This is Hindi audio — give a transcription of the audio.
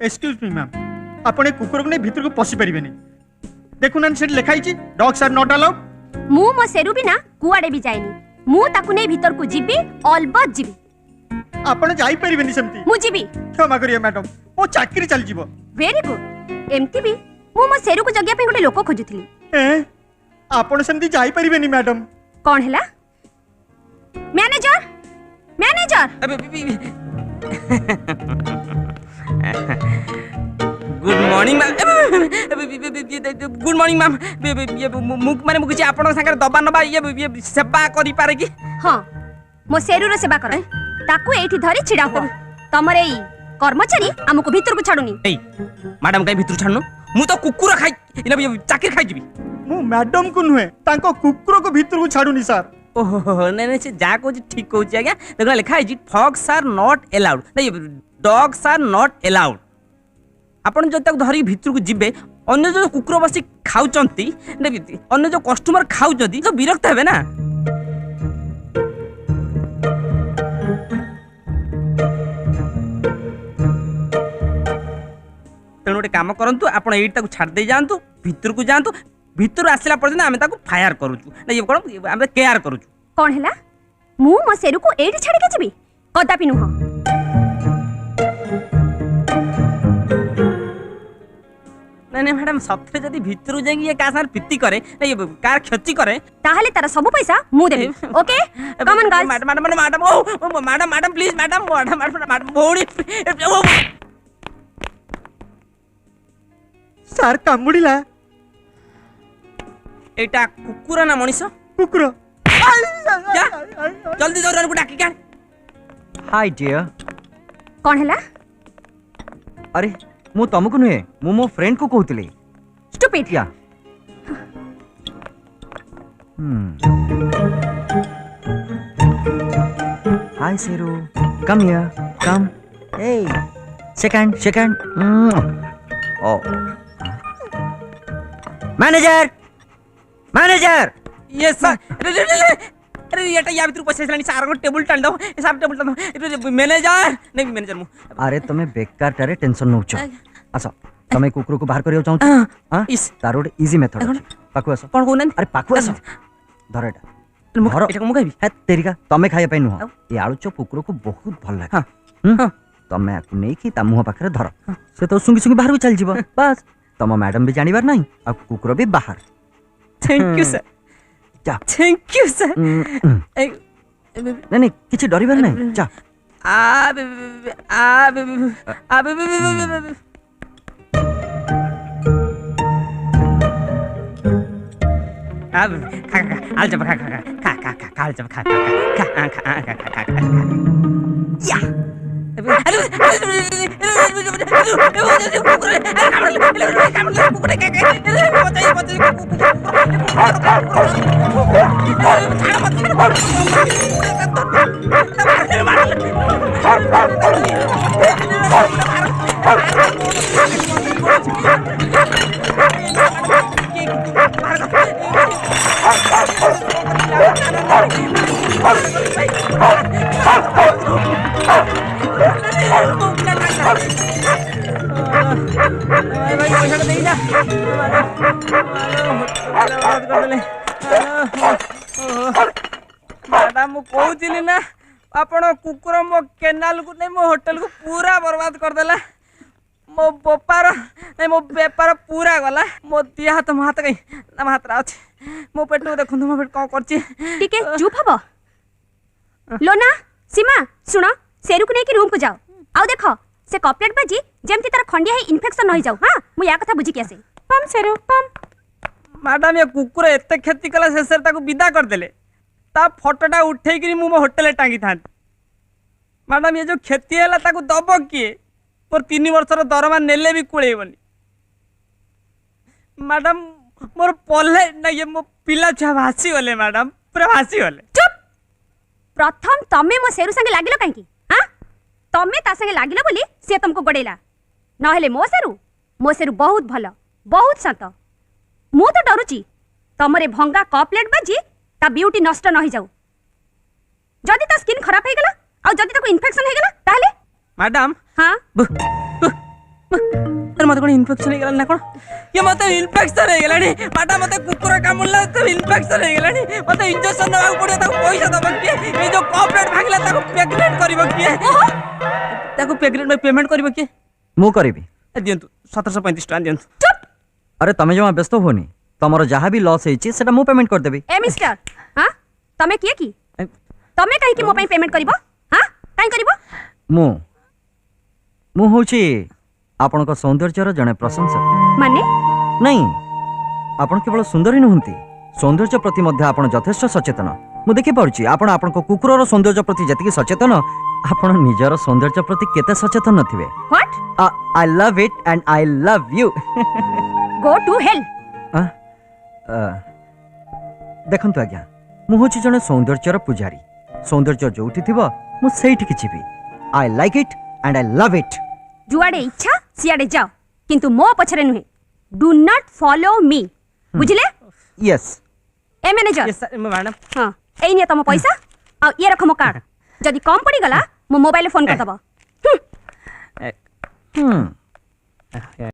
एक्सक्यूज मी मैम आपण ए कुकुर को नहीं भीतर को पसी परिबेनी देखुना से लिखाई छी डॉग्स आर नॉट अलाउड मु मो सेरु बिना कुआडे भी जाइनी मु ताकू नै भीतर को जीबी अलबत जीबी आपण जाई परिबेनी सेमती मु जीबी क्षमा करिए मैडम ओ चाकरी चल जीवो वेरी गुड एमती भी मु मो सेरु को जग्या पे गोटे लोक खोजुथली ए आपण सेमती जाई परिबेनी मैडम कौन हैला manager manager good morning ma'am good morning ma'am माने मु किछि आपन संगे दबा नबा ये सेवा करि पारे कि हां मो सेरु रो सेवा कर ताकू एठी धरी छिडा हो तमरे ई कर्मचारी हमको भीतर को छाडुनी ए मैडम काई भीतर छाडनु मु तो कुकुर खाई इला चाकरी खाई जीबी मु मैडम को नुहे तांको कुकुर को भीतर को छाडुनी सर ओहो नहीं से जा को ठीक कहूँ आज्ञा देखो लिखा है फॉक्स आर नॉट अलाउड नहीं डॉग्स आर नॉट अलाउड आपन जो तक धरी भीतर को जिबे अन्य जो कुकुर बसी खाउचंती अन्य जो कस्टमर खाउचंती तो विरक्त हेबे ना तेणु गोटे काम करंतु आपण एई ताकू छाड़ दे जांतु भीतर को जांतु भीतर आसला पर्यंत आमे ताकू फायर करूछु ना ये कोन आमे केयर करूछु कोन हैला मु मो सेरु को एठी छाडी के जीबी कदापि नुह नहीं मैडम सत्य जदि भीतर जाई ये का सार पित्ती करे ना ये कार क्षति करे ताहले तारा सब पैसा मु देबी okay come on guys madam madam madam ओ madam madam please madam madam भौणी सर कामुड़ीला एटा कुकुर ना मनीष कुकुर जा जल्दी दौड़ को डाकी क्या हाय डियर कोन हैला अरे मु तुमको नुहे मु मो फ्रेंड को कहतली स्टूपिड या हाय सेरू come here come hey second ओ मैनेजर मैनेजर यस सर अरे ये या भीतर पैसा लानी सार को टेबल टाल दो सार टेबल टाल दो मैनेजर नहीं मैनेजर मु अरे तुम बेकार टारे टेंशन नउछ आसा तुम कुकुर को बाहर करियो चाहू हां इस तार गोटे इजी मेथड अछि पाखु आसो कोन कोन अरे पाखु आसो धर एटा धर एटा मु कहबी हे तेरिका तमे खाया पई नुह ए आलू चप कुकुर को बहुत भल लागे हां तमे आकु नै कि ता मुह पाखरे धर से तो सुंगी सुंगी बाहर चल जीव बस तम मैडम भी जानिबार नहीं आ कुकुर भी बाहर थैंक यू सर जा थैंक यू सर नहीं किछि डरिबार नहीं जा अब खा आल जब खा जब खा या मैडम कहूली ना आपण कुकुर मो केनाल को नहीं मो होटल को पूरा बर्बाद कर देला मो बेपार नहीं मो बेपार पूरा गला मो दिया हाथ मो हाथ कहीं ना हाथ अच्छे मो पेट देखु मो पेट कौन कर टिके चुप हबो लोना सीमा सुनो सेरु को नहीं रूम को जाओ आउ देखो से कपलेट बाजी जेमती तार खंडिया है इन्फेक्शन न हो जाऊ हां मु या कथा बुझी के आसे कम सेरु कम मैडम ये कुकुर एते क्षति कला शेष ताको विदा कर देले ता फोटोटा उठे कि मु मो होटल टांगी था मैडम ये जो क्षति है ताको दब किए मोर 3 वर्षर दरमा नेले भी कुळेबनी मैडम मोर पल्ले ना ये मो पिला छुआ भासी गले मैडम पूरा भासी गले चुप प्रथम तमे मो सेरु संगे लागिलो कांकी हां तमे ता संगे लागिलो बोली से तुमको गडेला न हेले मो सेरु बहुत भलो बहुत शांत मु तो डरुची तमरे भंगा कपलेट बाजी ता ब्यूटी नष्ट न हो जाऊ जदी ता स्किन खराब हे गेला आ जदी ताको इन्फेक्शन हे गेला ताले मैडम हां मत कोन इन्फेक्शन हे गेला ना कोन ये मत इन्फेक्शन हे गेलानी माटा मत कुकुर कामुला तो इन्फेक्शन हे गेलानी मत इंजेक्शन नवा पड़ियो ताको पैसा दब के ए जो कॉर्पोरेट भागला ताको पेमेंट करबो के ताको पेमेंट करबो के मु करिबी दियंतु 1735 टका दियंतु अरे तमे जमा व्यस्त होनी तमरो जहाँ भी लॉस होइछि सेटा मु पेमेंट कर देबी ए मिस्टर हां तमे किए की तमे काहे की मो पई पेमेंट करबो हां काहे करबो मु होछि आपनका सौंदर्यर जने प्रशंसक माने नहीं आपण केवल सुंदर ही नहुंती सौंदर्य प्रति मध्य आपण यथेष्ट सचेतन मु देखि पारुछि आपण आपनको कुकुरर सौंदर्य प्रति जतिकि सचेतन आपण निजर सौंदर्य प्रति केते सचेतन नथिबे what I love it and I love you go to hell देखंतु आज्ञा मु होछि जने सौंदर्यर पुजारी सौंदर्य जोठी थिबो मु सेठी कि छिबी I like it and I love it जुआड़े इच्छा सियाड़े जाओ किंतु मो पछरे नुहे डू नॉट फॉलो मी बुझिले यस ए मैनेजर यस सर मैडम हां एई निया तम पैसा आ ये रख मो कार्ड जदी कम पड़ी गला मो मोबाइल फोन कर दबो हम्म